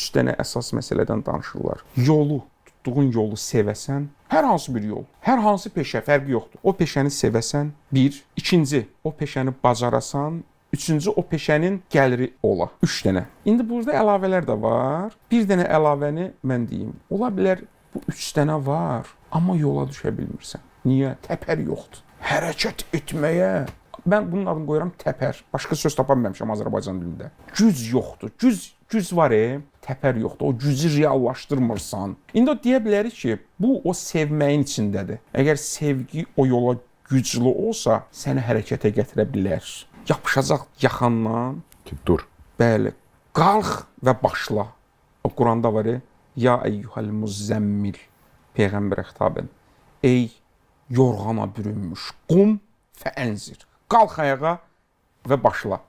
3 dənə əsas məsələdən danışırlar. Yolu, tutduğun yolu sevəsən, hər hansı bir yol, hər hansı peşə fərqi yoxdur. O peşəni sevəsən, bir. İkinci, o peşəni bacarasan. Üçüncü, o peşənin gəliri ola. 3 dənə. İndi burada əlavələr də var. Bir dənə əlavəni mən deyim. Ola bilər bu 3 dənə var, amma yola düşə bilmirsən. Niyə? Təpər yoxdur. Hərəkət etməyə. Mən bunun adını qoyuram təpər. Başqa söz tapa bilməmişəm Azərbaycan dilində. Güc yoxdur. Güc var, təpər yoxdur. O gücü reallaşdırmırsan. İndi o deyə bilərik ki, bu o sevməyin içindədir. Əgər sevgi o yola güclü olsa, səni hərəkətə gətirə bilər. Yapışacaq yaxandan. Dur. Bəli. Qalx və başla. O Quranda var, ya eyyuhəl muzzəmmil. Peyğəmbərə xitabən. Ey yorğana bürünmüş, qum fəənzir. Qalx ayağa və başla.